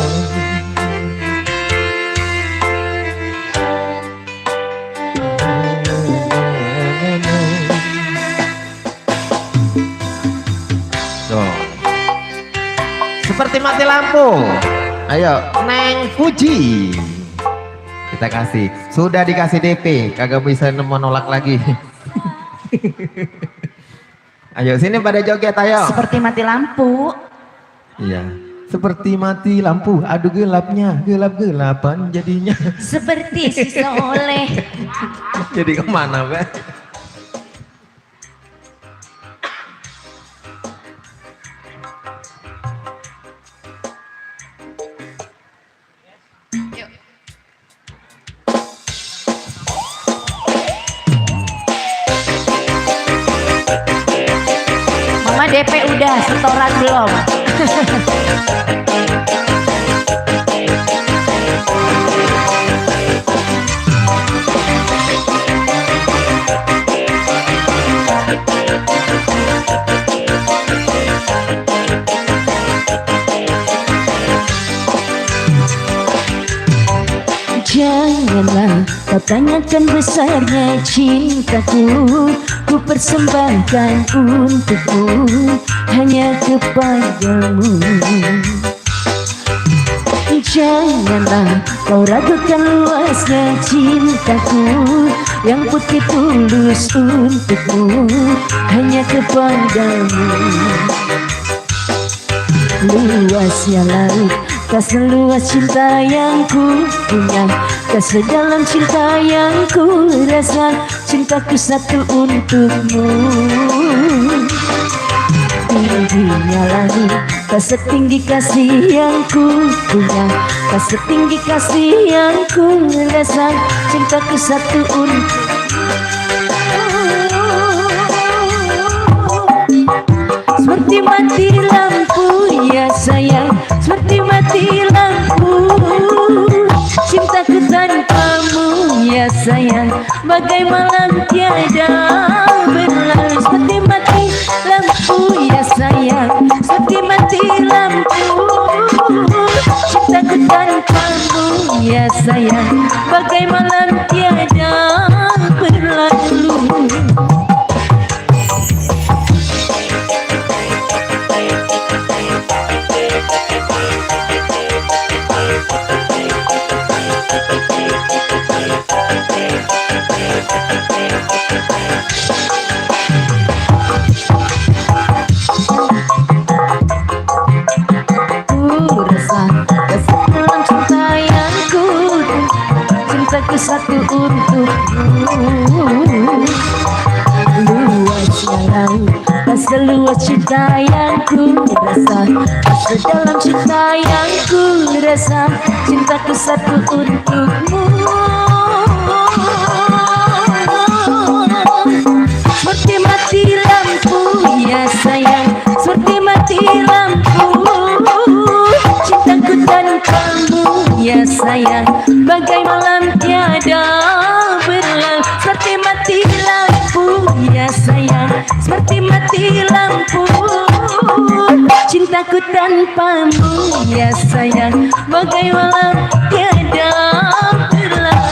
Seperti mati lampu. Ayo Neng Puji. Kita kasih. Sudah dikasih DP, kagak bisa menolak lagi. Ayo sini pada joget ayo. Seperti mati lampu. Iya. Seperti mati lampu. Aduh gelapnya, gelap-gelapan jadinya. Seperti si Soleh. Jadi kemana Be? Mama DP udah, setoran belum? Janganlah kau tanyakan besarnya cintaku, ku persembahkan untukmu hanya kepadamu. Janganlah kau ragukan luasnya cintaku yang putih tulus untukmu hanya kepadamu. Luasnya laut, tak seluas cinta yang ku punya, tak sedalam cinta yang ku rasa, cintaku satu untukmu. Tingginya langit, tak setinggi kasih yang ku punya, tak setinggi kasih yang ku rasa, cintaku satu untukmu. Seperti mati lampu ya sayang, seperti mati lampu, cintaku tanpamu ya sayang, bagai malam tiada berlalu. Seperti mati lampu ya sayang, seperti mati lampu, cintaku tanpamu ya sayang, bagai malam tiada berlalu. Cintaku satu untukmu. Luasnya laut, tak tak seluas cinta yang ku rasa, tak sedalam cinta yang ku rasa. Cintaku satu untukmu. Seperti mati lampu ya sayang, seperti mati lampu. Cintaku tanpamu ya sayang, bagai malam tiada berlalu. Seperti mati lampu ya sayang, seperti mati lampu. Cintaku tanpamu ya sayang, bagai malam tiada berlalu.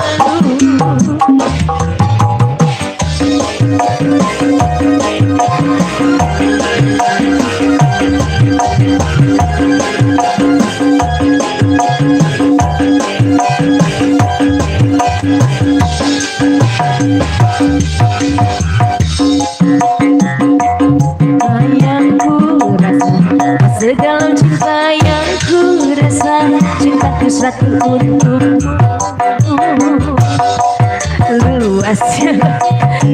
Yang ku rasa, sedalam cinta yang ku rasa. Cintaku satu untukmu. Luasnya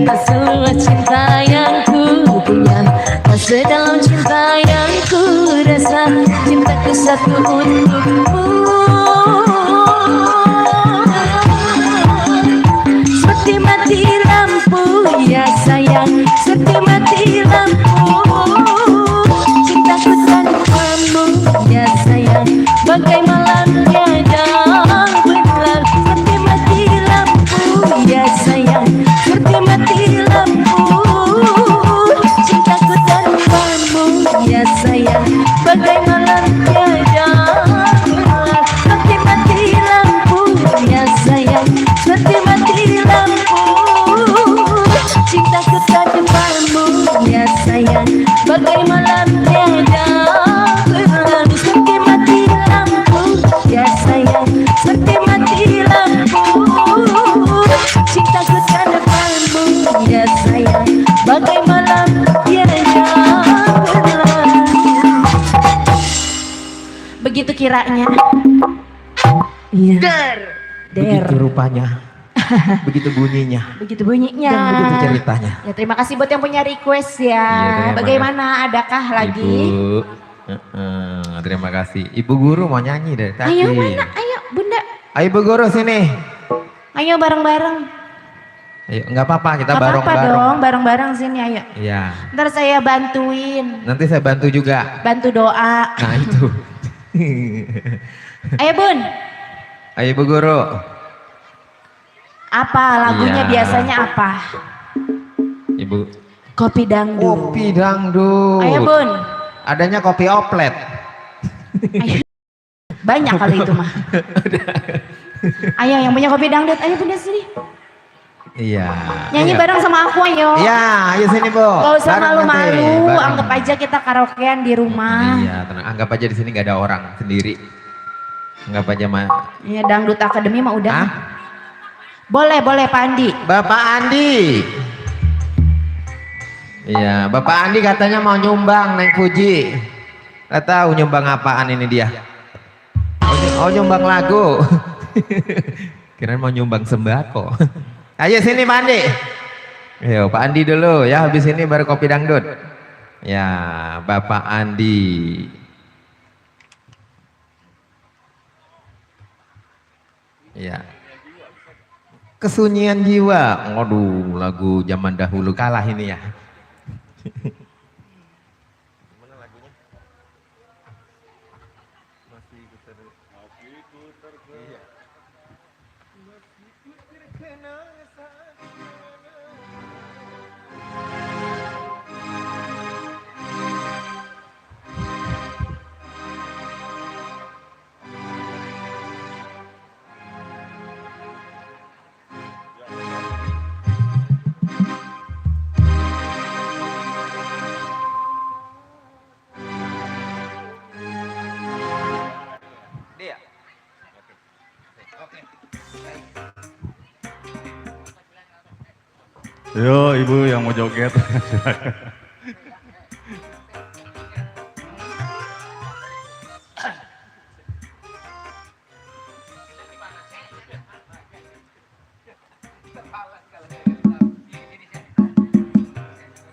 tak seluas cinta yang ku punya, tak sedalam cinta yang ku rasa. Cintaku satu untukmu. Seperti mati lampu ya sayang, seperti mati lampu. Cintaku tanpamu ya sayang, bagai malam tiada berlalu. Seperti mati lampu ya sayang, seperti mati lampu. Cintaku tanpamu ya sayang, bagai malam tiada berlalu. Seperti mati lampu ya sayang, seperti mati lampu. Cintaku tanpamu ya sayang, bagai malam tiada berlalu. Seperti mati lampu ya sayang, seperti mati lampu. Cintaku tanpamu ya sayang, bagai malam tiada berlalu. Begitu kiranya. Iya. Der. Begitu rupanya. Begitu bunyinya. Begitu bunyinya. Dan begitu ceritanya. Ya terima kasih buat yang punya request ya. Iya, Bagaimana? Adakah lagi? Ibu, terima kasih. Ibu guru mau nyanyi dari tadi. Ayo mana? Ayo bunda. Ayo Ibu guru sini. Ayo bareng-bareng. Ayo, nggak apa-apa kita Gak apa-apa bareng-bareng. dong, bareng-bareng sini ayo. Iya. Ntar saya bantuin. Nanti saya bantu juga. Bantu doa. Nah itu. Ayo bun. Ayo Ibu guru. Apa lagunya Iya. biasanya apa? Ibu. Kopi dangdut. Kopi dangdut. Ayo bun. Adanya kopi oplet. Ayo. Banyak kali itu mah. Ayo yang punya kopi dangdut, ayo bunda sini. Iya. Nyanyi Ayo. bareng sama aku ayo. Iya, ayo sini Bu. Gak usah Bareng nanti, malu-malu, bareng. anggap aja kita karaokean di rumah. Iya, tenang. Anggap aja di sini nggak ada orang sendiri. Anggap aja Iya dangdut akademi mah udah. Hah? Boleh Pak Andi. Bapak Andi. Iya, Bapak Andi katanya mau nyumbang naik Fuji. Gak tahu nyumbang apaan ini dia. Oh nyumbang lagu. Kirain mau nyumbang sembako. Ayo sini Pak Andi. Ayo Pak Andi dulu ya, habis ini baru kopi dangdut. Ya, Bapak Andi. Ya. Kesunyian jiwa. Waduh, lagu zaman dahulu kalah ini ya. Yo ibu yang mau joget.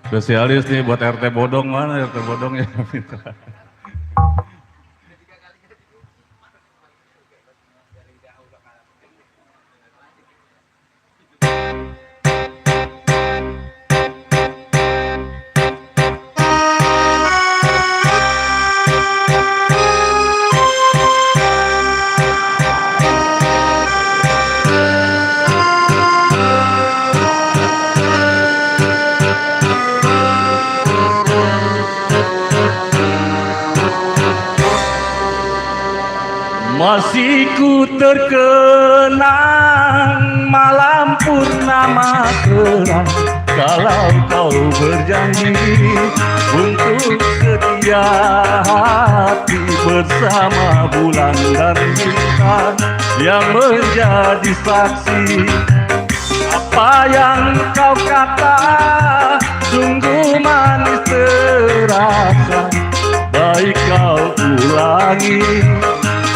Spesialis nih buat RT Bodong, mana RT Bodongnya? Masih ku terkenang malam purnama terang, kalau kau berjanji untuk setia hati bersama bulan dan bintang yang menjadi saksi. Apa yang kau kata sungguh manis terasa, baik kau ulangi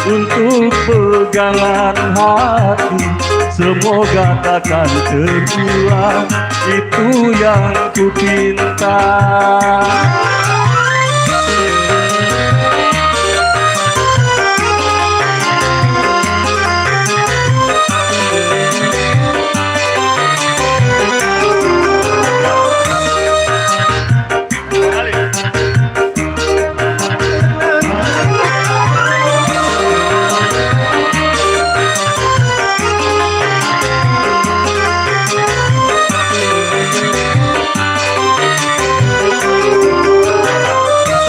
untuk pegangan hati, semoga takkan terulang, itu yang ku pinta.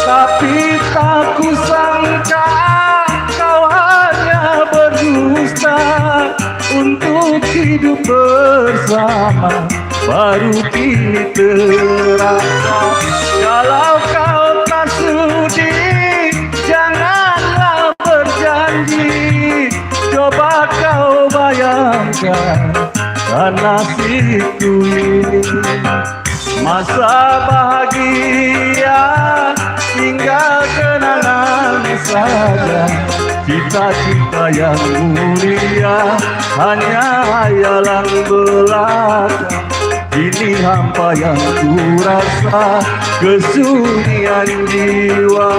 Tapi tak kusangka kau hanya berdusta untuk hidup bersama, baru kini terasa. Kalau kau tak sudi, janganlah berjanji. Coba kau bayangkan nasibku ini, masa bahagia tinggal kenangan saja, cita-cita yang mulia hanya hayalan belaka. Kini hampa yang ku rasa, kesunyian jiwa.